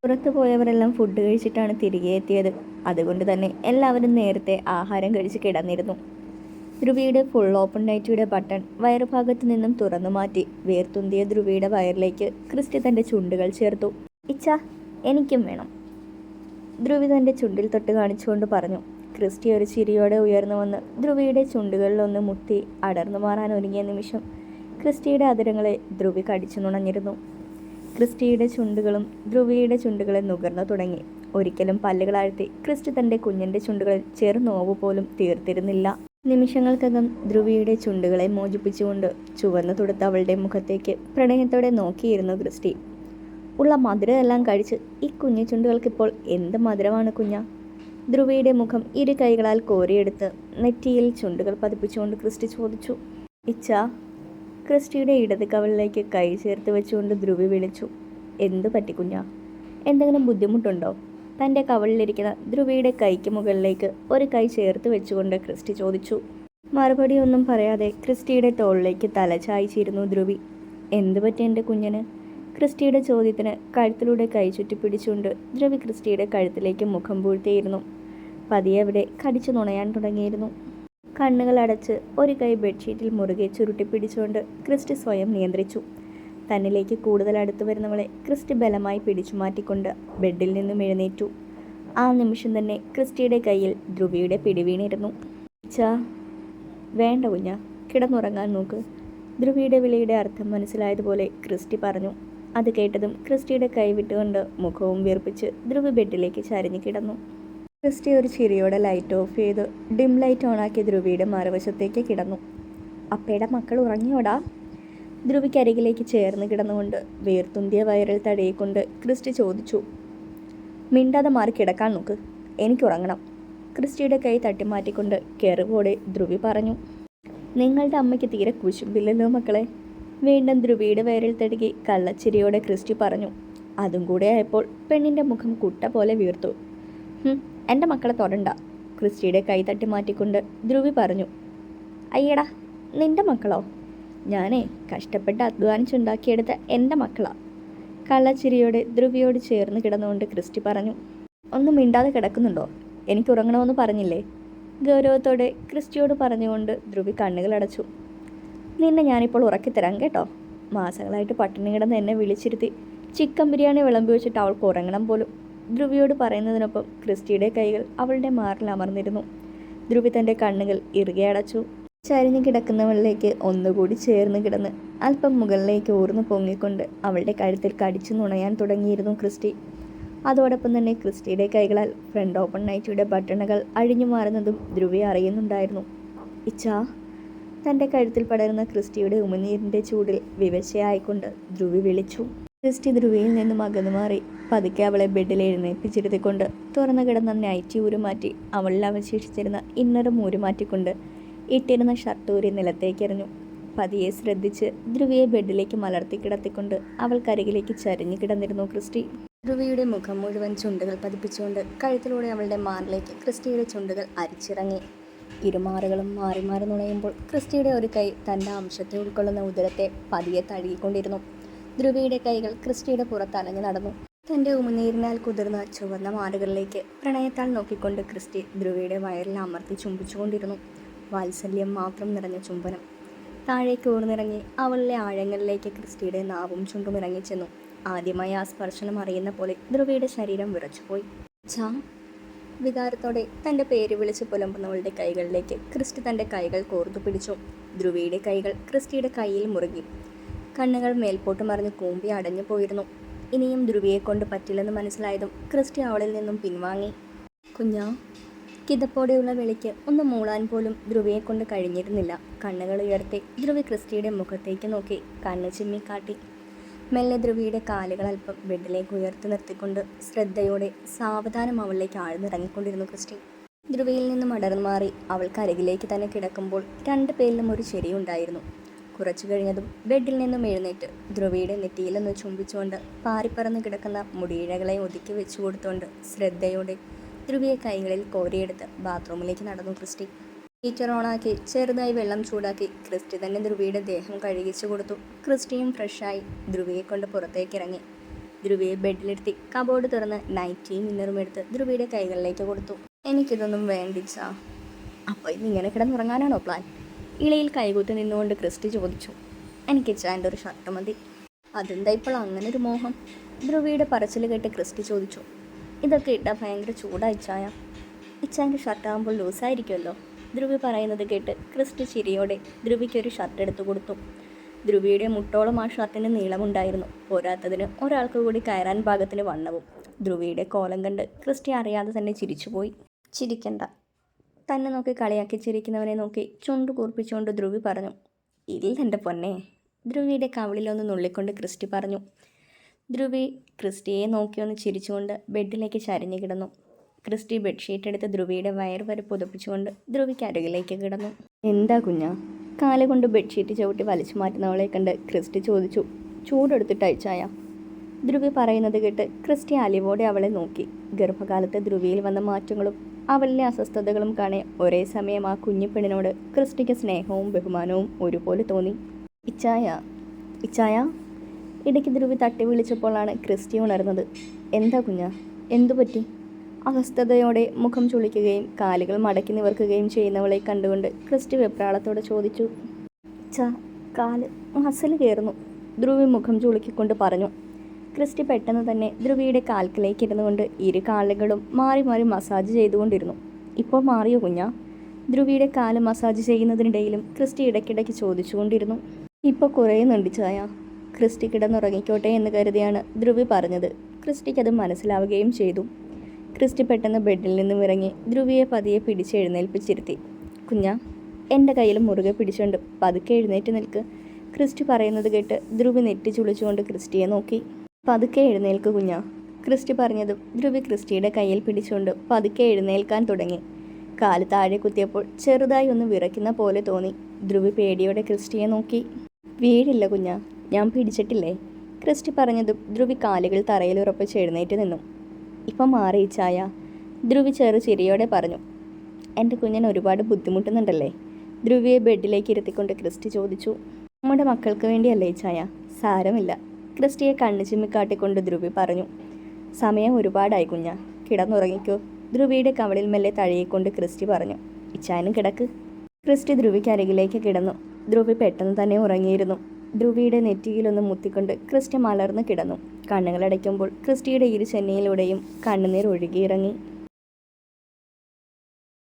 പുറത്തു പോയവരെല്ലാം ഫുഡ് കഴിച്ചിട്ടാണ് തിരികെ എത്തിയത്. അതുകൊണ്ട് തന്നെ എല്ലാവരും നേരത്തെ ആഹാരം കഴിച്ച് കിടന്നിരുന്നു. ധ്രുവിയുടെ ഫുൾ ഓപ്പൺ നൈറ്റിയുടെ ബട്ടൺ വയറുഭാഗത്തു നിന്നും തുറന്നു മാറ്റി വേർത്തുന്തിയ ധ്രുവിയുടെ വയറിലേക്ക് ക്രിസ്റ്റി തൻ്റെ ചുണ്ടുകൾ ചേർത്തു. ഇച്ച, എനിക്കും വേണം, ധ്രുവി തൻ്റെ ചുണ്ടിൽ തൊട്ട് കാണിച്ചുകൊണ്ട് പറഞ്ഞു. ക്രിസ്റ്റി ഒരു ചിരിയോടെ ഉയർന്നു വന്ന് ധ്രുവിയുടെ ചുണ്ടുകളിലൊന്ന് മുത്തി അടർന്നു മാറാൻ ഒരുങ്ങിയ നിമിഷം ക്രിസ്റ്റിയുടെ അതിരങ്ങളെ ധ്രുവി കടിച്ചു നുണഞ്ഞിരുന്നു. ക്രിസ്റ്റിയുടെ ചുണ്ടുകളും ധ്രുവിയുടെ ചുണ്ടുകളെ നുകർന്നു തുടങ്ങി. ഒരിക്കലും പല്ലുകളാഴ്ത്തി ക്രിസ്റ്റി തൻ്റെ കുഞ്ഞിൻ്റെ ചുണ്ടുകളിൽ ചെറുനോവ് പോലും തീർത്തിരുന്നില്ല. നിമിഷങ്ങൾക്കകം ധ്രുവിയുടെ ചുണ്ടുകളെ മോചിപ്പിച്ചുകൊണ്ട് ചുവന്നു തുടുത്ത അവളുടെ മുഖത്തേക്ക് പ്രണയത്തോടെ നോക്കിയിരുന്നു ക്രിസ്റ്റി. ഉള്ള മധുരമെല്ലാം കഴിച്ച് ഈ കുഞ്ഞു ചുണ്ടുകൾക്കിപ്പോൾ എന്ത് മധുരമാണ് കുഞ്ഞ? ധ്രുവിയുടെ മുഖം ഇരു കൈകളാൽ കോരിയെടുത്ത് നെറ്റിയിൽ ചുണ്ടുകൾ പതിപ്പിച്ചുകൊണ്ട് ക്രിസ്റ്റി ചോദിച്ചു. ഇച്ച, ക്രിസ്റ്റിയുടെ ഇടത് കവളിലേക്ക് കൈ ചേർത്ത് വെച്ചുകൊണ്ട് ധ്രുവി വിളിച്ചു. എന്തു പറ്റി കുഞ്ഞ? എന്തെങ്കിലും ബുദ്ധിമുട്ടുണ്ടോ? തൻ്റെ കവളിലിരിക്കുന്ന ധ്രുവിയുടെ കൈക്ക് മുകളിലേക്ക് ഒരു കൈ ചേർത്ത് വെച്ചുകൊണ്ട് ക്രിസ്റ്റി ചോദിച്ചു. മറുപടിയൊന്നും പറയാതെ ക്രിസ്റ്റിയുടെ തോളിലേക്ക് തല ചായ്ച്ചിരുന്നു ധ്രുവി. എന്തു പറ്റി എൻ്റെ കുഞ്ഞിന്? ക്രിസ്റ്റിയുടെ ചോദ്യത്തിന് കഴുത്തിലൂടെ കൈ ചുറ്റിപ്പിടിച്ചുകൊണ്ട് ധ്രുവി ക്രിസ്റ്റിയുടെ കഴുത്തിലേക്ക് മുഖം പൂഴ്ത്തിയിരുന്നു. പതിയെ അവിടെ കടിച്ചു നുണയാൻ തുടങ്ങിയിരുന്നു. കണ്ണുകൾ അടച്ച് ഒരു കൈ ബെഡ്ഷീറ്റിൽ മുറുകെ ചുരുട്ടിപ്പിടിച്ചുകൊണ്ട് ക്രിസ്റ്റി സ്വയം നിയന്ത്രിച്ചു. തന്നിലേക്ക് കൂടുതൽ അടുത്തു വരുന്നവളെ ക്രിസ്റ്റി ബലമായി പിടിച്ചു മാറ്റിക്കൊണ്ട് ബെഡിൽ നിന്നും എഴുന്നേറ്റു. ആ നിമിഷം തന്നെ ക്രിസ്റ്റിയുടെ കയ്യിൽ ധ്രുവിയുടെ പിടിവീണിരുന്നു. ചാ, വേണ്ട കുഞ്ഞ, കിടന്നുറങ്ങാൻ നോക്ക്, ധ്രുവിയുടെ വിളിയുടെ അർത്ഥം മനസ്സിലായതുപോലെ ക്രിസ്റ്റി പറഞ്ഞു. അത് കേട്ടതും ക്രിസ്റ്റിയുടെ കൈ വിട്ടുകൊണ്ട് മുഖവും വീർപ്പിച്ച് ധ്രുവി ബെഡിലേക്ക് ചരിഞ്ഞു കിടന്നു. ക്രിസ്റ്റി ഒരു ചിരിയോടെ ലൈറ്റ് ഓഫ് ചെയ്ത് ഡിം ലൈറ്റ് ഓണാക്കി ധ്രുവിയുടെ മറുവശത്തേക്ക് കിടന്നു. അപ്പയുടെ മക്കൾ ഉറങ്ങിയോടാ? ധ്രുവിക്കരികിലേക്ക് ചേർന്ന് കിടന്നുകൊണ്ട് വേർത്തുന്തിയ വയറിൽ തടയിക്കൊണ്ട് ക്രിസ്റ്റി ചോദിച്ചു. മിണ്ടാതെ മാറി കിടക്കാൻ നോക്ക്, എനിക്കുറങ്ങണം, ക്രിസ്റ്റിയുടെ കൈ തട്ടിമാറ്റിക്കൊണ്ട് കെറുവോടെ ധ്രുവി പറഞ്ഞു. നിങ്ങളുടെ അമ്മയ്ക്ക് തീരെ കുശുമ്പില്ലല്ലോ മക്കളെ, വീണ്ടും ധ്രുവിയുടെ വയറിൽ തടുകി കള്ളച്ചിരിയോടെ ക്രിസ്റ്റി പറഞ്ഞു. അതും കൂടെ ആയപ്പോൾ പെണ്ണിൻ്റെ മുഖം കുട്ട പോലെ വീർത്തു. എൻ്റെ മക്കളെ തൊടണ്ട, ക്രിസ്റ്റിയുടെ കൈ തട്ടി മാറ്റിക്കൊണ്ട് ധ്രുവി പറഞ്ഞു. അയ്യടാ, നിൻ്റെ മക്കളോ? ഞാനേ കഷ്ടപ്പെട്ട് അധ്വാനിച്ചുണ്ടാക്കിയെടുത്ത എൻ്റെ മക്കളാ, കള്ളച്ചിരിയോടെ ധ്രുവിയോട് ചേർന്ന് കിടന്നുകൊണ്ട് ക്രിസ്റ്റി പറഞ്ഞു. ഒന്നും മിണ്ടാതെ കിടക്കുന്നുണ്ടോ? എനിക്ക് ഉറങ്ങണമെന്ന് പറഞ്ഞില്ലേ? ഗൗരവത്തോടെ ക്രിസ്റ്റിയോട് പറഞ്ഞുകൊണ്ട് ധ്രുവി കണ്ണുകളടച്ചു. നിന്നെ ഞാനിപ്പോൾ ഉറക്കിത്തരാം കേട്ടോ. മാസങ്ങളായിട്ട് പട്ടിണി കിടന്ന് എന്നെ വിളിച്ചിരുത്തി ചിക്കൻ ബിരിയാണി വിളമ്പി വെച്ചിട്ട് അവൾക്ക് ഉറങ്ങണം പോലും, ധ്രുവിയോട് പറയുന്നതിനൊപ്പം ക്രിസ്റ്റിയുടെ കൈകൾ അവളുടെ മാറിൽ അമർന്നിരുന്നു. ധ്രുവി തൻ്റെ കണ്ണുകൾ ഇറുകെ അടച്ചു. ചരിഞ്ഞു കിടക്കുന്നവളിലേക്ക് ഒന്നുകൂടി ചേർന്ന് കിടന്ന് അല്പം മുകളിലേക്ക് ഊർന്നു പൊങ്ങിക്കൊണ്ട് അവളുടെ കഴുത്തിൽ കടിച്ചു നുണയാൻ തുടങ്ങിയിരുന്നു ക്രിസ്റ്റി. അതോടൊപ്പം തന്നെ ക്രിസ്റ്റിയുടെ കൈകളാൽ ഫ്രണ്ട് ഓപ്പൺ നൈറ്റിയുടെ ബട്ടണുകൾ അഴിഞ്ഞു മാറുന്നതും ധ്രുവി അറിയുന്നുണ്ടായിരുന്നു. ഇച്ചാ, തൻ്റെ കഴുത്തിൽ പടരുന്ന ക്രിസ്റ്റിയുടെ ഉമിനീരിൻ്റെ ചൂടിൽ വിവശയായിക്കൊണ്ട് ധ്രുവി വിളിച്ചു. ക്രിസ്റ്റി ധ്രുവിയിൽ നിന്നും അകന്നു മാറി പതുക്കെ അവളെ ബെഡിൽ എഴുന്നേൽപ്പിച്ചിരുത്തിക്കൊണ്ട് തുറന്നു കിടന്ന നൈറ്റി ഊരുമാറ്റി അവളിൽ അവശേഷിച്ചിരുന്ന ഇന്നറും ഊരുമാറ്റിക്കൊണ്ട് ഇട്ടിരുന്ന ഷർട്ട് ഊരി നിലത്തേക്കെറിഞ്ഞു. പതിയെ ശ്രദ്ധിച്ച് ധ്രുവിയെ ബെഡിലേക്ക് മലർത്തി കിടത്തിക്കൊണ്ട് അവൾക്കരികിലേക്ക് ചരിഞ്ഞു കിടന്നിരുന്നു ക്രിസ്റ്റി. ധ്രുവിയുടെ മുഖം മുഴുവൻ ചുണ്ടുകൾ പതിപ്പിച്ചുകൊണ്ട് കഴുത്തിലൂടെ അവളുടെ മാറിലേക്ക് ക്രിസ്റ്റിയുടെ ചുണ്ടുകൾ അരിച്ചിറങ്ങി. ഇരുമാറുകളും മാറി മാറി നുണയുമ്പോൾ ക്രിസ്റ്റിയുടെ ഒരു കൈ തൻ്റെ അംശത്തെ ഉൾക്കൊള്ളുന്ന ഉദരത്തെ പതിയെ തഴുകിക്കൊണ്ടിരുന്നു. ധ്രുവിയുടെ കൈകൾ ക്രിസ്റ്റിയുടെ പുറത്തലഞ്ഞു നടന്നു. തൻ്റെ ഉമിനീരിനാൽ കുതിർന്ന ചുവന്ന മാറുകളിലേക്ക് പ്രണയത്താൽ നോക്കിക്കൊണ്ട് ക്രിസ്റ്റി ധ്രുവിയുടെ വയറിൽ അമർത്തി ചുംബിച്ചുകൊണ്ടിരുന്നു. വാത്സല്യം മാത്രം നിറഞ്ഞ ചുംബനം. താഴേക്ക് ഊർന്നിറങ്ങി അവളിലെ ആഴങ്ങളിലേക്ക് ക്രിസ്റ്റിയുടെ നാവും ചുണ്ടും ഇറങ്ങിച്ചെന്നു. ആദ്യമായി ആ സ്പർശനം അറിയുന്ന പോലെ ധ്രുവിയുടെ ശരീരം വിറച്ചുപോയി. ചാ, വികാരത്തോടെ തൻ്റെ പേര് വിളിച്ച് പുലമ്പുന്നവളുടെ കൈകളിലേക്ക് ക്രിസ്റ്റി തൻ്റെ കൈകൾ കോർത്തു പിടിച്ചു. ധ്രുവിയുടെ കൈകൾ ക്രിസ്റ്റിയുടെ കയ്യിൽ മുറുകി. കണ്ണുകൾ മേൽപോട്ട് മറിഞ്ഞ് കൂമ്പി അടഞ്ഞു പോയിരുന്നു. ഇനിയും ധ്രുവിയെ കൊണ്ട് പറ്റില്ലെന്ന് മനസ്സിലായതും ക്രിസ്റ്റി അവളിൽ നിന്നും പിൻവാങ്ങി. കുഞ്ഞാ, കിതപ്പോടെയുള്ള വിളിക്ക് ഒന്ന് മൂളാൻ പോലും ധ്രുവിയെ കൊണ്ട് കഴിഞ്ഞിരുന്നില്ല. കണ്ണുകൾ ഉയർത്തി ധ്രുവി ക്രിസ്റ്റിയുടെ മുഖത്തേക്ക് നോക്കി കണ്ണ് ചിമ്മിക്കാട്ടി. മെല്ലെ ധ്രുവിയുടെ കാലുകൾ അല്പം ബെഡിലേക്ക് ഉയർത്തി നിർത്തിക്കൊണ്ട് ശ്രദ്ധയോടെ സാവധാനം അവളിലേക്ക് ആഴ്ന്നിറങ്ങിക്കൊണ്ടിരുന്നു ക്രിസ്റ്റി. ധ്രുവിയിൽ നിന്നും അടർന്നു മാറി അവൾക്കരികിലേക്ക് തന്നെ കിടക്കുമ്പോൾ രണ്ടു പേരിലും ഒരു ചെരിയുണ്ടായിരുന്നു. കുറച്ചു കഴിഞ്ഞതും ബെഡിൽ നിന്നും എഴുന്നേറ്റ് ധ്രുവിയുടെ നെറ്റിയിലൊന്ന് ചുംബിച്ചുകൊണ്ട് പാറിപ്പറന്ന് കിടക്കുന്ന മുടിയിഴകളെ ഒതുക്കി വെച്ചു കൊടുത്തുകൊണ്ട് ശ്രദ്ധയോടെ ധ്രുവിയെ കൈകളിൽ കോരിയെടുത്ത് ബാത്റൂമിലേക്ക് നടന്നു ക്രിസ്റ്റി. ഹീറ്റർ ഓണാക്കി ചെറുതായി വെള്ളം ചൂടാക്കി ക്രിസ്റ്റി തന്നെ ധ്രുവിയുടെ ദേഹം കഴുകിച്ചു കൊടുത്തു. ക്രിസ്റ്റിയും ഫ്രഷായി ധ്രുവിയെ കൊണ്ട് പുറത്തേക്ക് ഇറങ്ങി. ധ്രുവിയെ ബെഡിലിരുത്തി കബോർഡ് തുറന്ന് നൈറ്റിയും ഇന്നറും എടുത്ത് ധ്രുവിയുടെ കൈകളിലേക്ക് കൊടുത്തു. എനിക്കിതൊന്നും വേണ്ടിച്ചാ. അപ്പോൾ ഇന്നിങ്ങനെ കിടന്നുറങ്ങാനാണോ പ്ലാൻ? ഇളയിൽ കൈകൂത്തി നിന്നുകൊണ്ട് ക്രിസ്റ്റി ചോദിച്ചു. എനിക്ക് ഇച്ചാൻ്റെ ഒരു ഷർട്ട് മതി. അതെന്താ ഇപ്പോൾ അങ്ങനെ ഒരു മോഹം? ധ്രുവിയുടെ പറച്ചിൽ കേട്ട് ക്രിസ്റ്റി ചോദിച്ചു. ഇതൊക്കെ ഇട്ടാൽ ഭയങ്കര ചൂടാ ഇച്ചായ. ഇച്ചാൻ്റെ ഷർട്ടാകുമ്പോൾ ലൂസായിരിക്കുമല്ലോ. ധ്രുവി പറയുന്നത് കേട്ട് ക്രിസ്റ്റി ചിരിയോടെ ധ്രുവിക്കൊരു ഷർട്ട് എടുത്തു കൊടുത്തു. ധ്രുവിയുടെ മുട്ടോളം ആ ഷർട്ടിന് നീളമുണ്ടായിരുന്നു. പോരാത്തതിന് ഒരാൾക്ക് കൂടി കയറാൻ പാകത്തിന് വണ്ണവും. ധ്രുവിയുടെ കോലം കണ്ട് ക്രിസ്റ്റി അറിയാതെ തന്നെ ചിരിച്ചുപോയി. ചിരിക്കണ്ട. തന്നെ നോക്കി കളിയാക്കി ചിരിക്കുന്നവനെ നോക്കി ചുണ്ടു കൂർപ്പിച്ചുകൊണ്ട് ധ്രുവി പറഞ്ഞു. ഇല്ലെൻ്റെ പൊന്നെ. ധ്രുവിയുടെ കവിളിലൊന്ന് നുള്ളിക്കൊണ്ട് ക്രിസ്റ്റി പറഞ്ഞു. ധ്രുവി ക്രിസ്റ്റിയെ നോക്കിയൊന്ന് ചിരിച്ചുകൊണ്ട് ബെഡിലേക്ക് ചരിഞ്ഞു കിടന്നു. ക്രിസ്റ്റി ബെഡ്ഷീറ്റ് എടുത്ത് ധ്രുവിയുടെ വയറ് വരെ പുതപ്പിച്ചുകൊണ്ട് ധ്രുവിക്ക് അരുകിലേക്ക് കിടന്നു. എന്താ കുഞ്ഞാ? കാലുകൊണ്ട് ബെഡ്ഷീറ്റ് ചവിട്ടി വലിച്ചു മാറ്റുന്നവളെ കണ്ട് ക്രിസ്റ്റി ചോദിച്ചു. ചൂടെടുത്തിട്ട് അയച്ചായ? ധ്രുവി പറയുന്നത് കേട്ട് ക്രിസ്റ്റി അലിവോടെ അവളെ നോക്കി. ഗർഭകാലത്തെ ധ്രുവിയിൽ വന്ന മാറ്റങ്ങളും അവളിലെ അസ്വസ്ഥതകളും കാണെ ഒരേ സമയം ആ കുഞ്ഞിപ്പെണ്ണിനോട് ക്രിസ്റ്റിക്ക് സ്നേഹവും ബഹുമാനവും ഒരുപോലെ തോന്നി. ഇച്ചായ, ഇച്ചായ. ഇടയ്ക്ക് ധ്രുവി തട്ടി വിളിച്ചപ്പോഴാണ് ക്രിസ്റ്റി ഉണർന്നത്. എന്താ കുഞ്ഞാ? എന്തു പറ്റി? അസ്വസ്ഥതയോടെ മുഖം ചുളിക്കുകയും കാലുകൾ മടക്കി നിവർക്കുകയും ചെയ്യുന്നവളെ കണ്ടുകൊണ്ട് ക്രിസ്റ്റി വെപ്രാളത്തോടെ ചോദിച്ചു. കാല് മസിൽ കയറുന്നു. ധ്രുവി മുഖം ചുളുക്കിക്കൊണ്ട് പറഞ്ഞു. ക്രിസ്റ്റി പെട്ടെന്ന് തന്നെ ധ്രുവിയുടെ കാൽക്കിലേക്ക് ഇരുന്നുകൊണ്ട് ഇരു കാലുകളും മാറി മാറി മസാജ് ചെയ്തുകൊണ്ടിരുന്നു. ഇപ്പോൾ മാറിയോ കുഞ്ഞാ? ധ്രുവിയുടെ കാല് മസാജ് ചെയ്യുന്നതിനിടയിലും ക്രിസ്റ്റി ഇടയ്ക്കിടയ്ക്ക് ചോദിച്ചുകൊണ്ടിരുന്നു. ഇപ്പോൾ കുറയുന്നുണ്ട് ചായ. ക്രിസ്റ്റി കിടന്നുറങ്ങിക്കോട്ടെ എന്ന് കരുതിയാണ് ധ്രുവി പറഞ്ഞത്. ക്രിസ്റ്റിക്കത് മനസ്സിലാവുകയും ചെയ്തു. ക്രിസ്റ്റി പെട്ടെന്ന് ബെഡിൽ നിന്നും ഇറങ്ങി ധ്രുവിയെ പതിയെ പിടിച്ച് എഴുന്നേൽപ്പിച്ചിരുത്തി. കുഞ്ഞാ, എൻ്റെ കയ്യിൽ മുറുകെ പിടിച്ചുകൊണ്ട് പതുക്കെ എഴുന്നേറ്റ് നിൽക്ക്. ക്രിസ്റ്റി പറയുന്നത് കേട്ട് ധ്രുവി നെറ്റി ചുളിച്ചുകൊണ്ട് ക്രിസ്റ്റിയെ നോക്കി. പതുക്കെ എഴുന്നേൽക്ക് കുഞ്ഞാ. ക്രിസ്റ്റി പറഞ്ഞതും ധ്രുവി ക്രിസ്റ്റിയുടെ കയ്യിൽ പിടിച്ചുകൊണ്ട് പതുക്കെ എഴുന്നേൽക്കാൻ തുടങ്ങി. കാല് താഴെ കുത്തിയപ്പോൾ ചെറുതായി ഒന്ന് വിറയ്ക്കുന്ന പോലെ തോന്നി. ധ്രുവി പേടിയോടെ ക്രിസ്റ്റിയെ നോക്കി. വീഴില്ല കുഞ്ഞാ, ഞാൻ പിടിച്ചിട്ടില്ലേ? ക്രിസ്റ്റി പറഞ്ഞതും ധ്രുവി കാലുകൾ തറയിൽ ഉറപ്പിച്ച് എഴുന്നേറ്റ് നിന്നു. ഇപ്പം മാറി ചായ. ധ്രുവി ചെറു ചിരിയോടെ പറഞ്ഞു. എൻ്റെ കുഞ്ഞൻ ഒരുപാട് ബുദ്ധിമുട്ടുന്നുണ്ടല്ലേ? ധ്രുവിയെ ബെഡിലേക്ക് ഇരുത്തിക്കൊണ്ട് ക്രിസ്റ്റി ചോദിച്ചു. നമ്മുടെ മക്കൾക്ക് വേണ്ടിയല്ലേ ചായ? സാരമില്ല. ക്രിസ്റ്റിയെ കണ്ണു ചിമ്മിക്കാട്ടിക്കൊണ്ട് ധ്രുവി പറഞ്ഞു. സമയം ഒരുപാടായി കുഞ്ഞാ, കിടന്നുറങ്ങിക്കോ. ധ്രുവിയുടെ കവളിൽ മെല്ലെ തഴയിക്കൊണ്ട് ക്രിസ്റ്റി പറഞ്ഞു. ഇച്ചാനും കിടക്ക്. ക്രിസ്റ്റി ധ്രുവിക്ക് അരികിലേക്ക് കിടന്നു. ധ്രുവി പെട്ടെന്ന് തന്നെ ഉറങ്ങിയിരുന്നു. ധ്രുവിയുടെ നെറ്റിയിലൊന്ന് മുത്തിക്കൊണ്ട് ക്രിസ്റ്റി മലർന്ന് കിടന്നു. കണ്ണുകളടയ്ക്കുമ്പോൾ ക്രിസ്റ്റിയുടെ ഇരു ചെന്നൈയിലൂടെയും കണ്ണുനീർ ഒഴുകിയിറങ്ങി.